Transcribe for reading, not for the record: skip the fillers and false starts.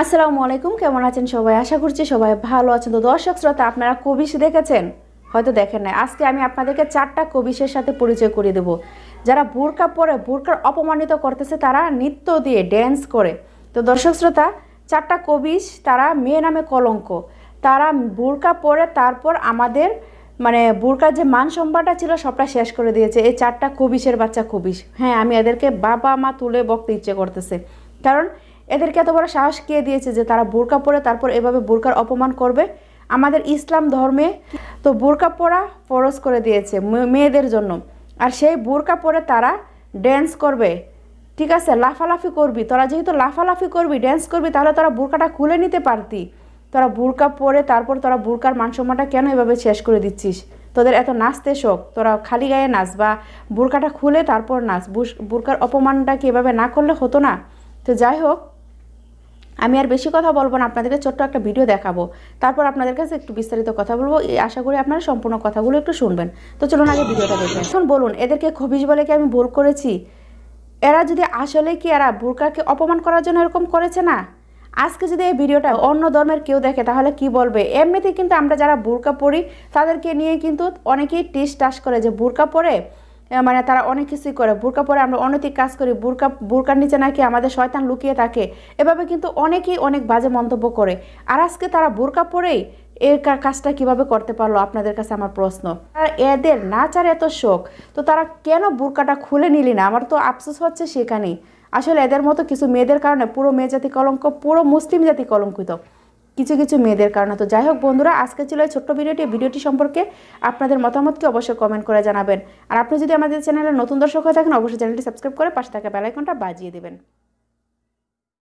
আসসালামু আলাইকুম, কেমন আছেন সবাই? আশা করছি সবাই ভালো আছেন। তো দর্শক শ্রোতা, আপনারা কবিশ দেখেছেন? হয়তো দেখেন নাই। আজকে আমি আপনাদেরকে 4টা কবিশের সাথে পরিচয় করিয়ে দেব, যারা বোরকা পরে বোরকার অপমানিত করতেছে, তারা নৃত্য দিয়ে ড্যান্স করে। তো দর্শক শ্রোতা, 4টা কবিশ, তারা মেয়ে নামে কলঙ্ক। তারা বোরকা পরে তারপর আমাদের বোরকার যে মান সম্মানটা ছিল সবটা শেষ করে দিয়েছে এই 4টা কবিশের বাচ্চা কবিশ। হ্যাঁ, আমি এদেরকে বাবা মা তুলে বকতে ইচ্ছে করতেছে, কারণ এদেরকে এত বড় সাহস কে দিয়েছে যে তারা বোরকা পরে তারপর এভাবে বোরকার অপমান করবে আমাদের ইসলাম ধর্মে? তো বোরকা পরা ফরজ করে দিয়েছে মেয়েদের জন্য, আর সেই বোরকা পরে তারা ড্যান্স করবে। ঠিক আছে, লাফালাফি করবি, তোরা যেহেতু লাফালাফি করবি, ড্যান্স করবি, তাহলে তোরা বোরকাটা খুলে নিতে পারতি। তোরা বোরকা পরে তারপর তোরা বোরকার মানসম্মানটা কেন এভাবে শেষ করে দিচ্ছিস? তোদের এত নাচতে শোক, তোরা খালি গায়ে নাচ বা বোরকাটা খুলে তারপর নাচ। বোরকার অপমানটা কি এভাবে না করলে হতো না? তো যাই হোক, আমি আর বেশি কথা বলবো না, আপনাদেরকে ছোট্ট একটা ভিডিও দেখাবো, তারপর আপনাদের কাছে একটু বিস্তারিত কথা বলবো। আশা করি আপনারা সম্পূর্ণ কথাগুলো একটু শুনবেন। তো চলুন আগে ভিডিওটা দেখেন। এখন বলুন, এদেরকে খবিশ বলে কি আমি ভুল করেছি? এরা যদি আসলে কি এরা বোরকাকে অপমান করার জন্য এরকম করেছে না? আজকে যদি এই ভিডিওটা অন্য ধর্মের কেউ দেখে তাহলে কি বলবে? এমনিতেই কিন্তু আমরা যারা বোরকা পরি তাদেরকে নিয়ে কিন্তু অনেকেই টিস টাস করে যে বোরকা পরে তারা অনেক কিছুই করে। বোরকা পরে আমরা অনৈতিক কাজ করি, বোরকার নিচে নাকি আমাদের শয়তান লুকিয়ে থাকে, এভাবে কিন্তু অনেকেই অনেক বাজে মন্তব্য করে। আর আজকে তারা বোরকা পরেই এই কাজটা কিভাবে করতে পারলো, আপনাদের কাছে আমার প্রশ্ন। আর এদের নাচার এত শখ, তো তারা কেন বোরকাটা খুলে নিলি না? আমার তো আফসোস হচ্ছে সেখানেই। আসলে এদের মতো কিছু মেয়েদের কারণে পুরো মেয়ে জাতি কলঙ্ক, পুরো মুসলিম জাতি কলঙ্কিত, কিছু কিছু মেয়েদের কারণে। তো যাই হোক বন্ধুরা, আজকে ছিল এই ছোট্ট ভিডিওটি সম্পর্কে আপনাদের মতামতকে অবশ্যই কমেন্ট করে জানাবেন। আর আপনি যদি আমাদের চ্যানেলে নতুন দর্শক হয়ে থাকেন, অবশ্যই চ্যানেলটি সাবস্ক্রাইব করে পাশে থাকা বেল আইকনটা বাজিয়ে দেবেন।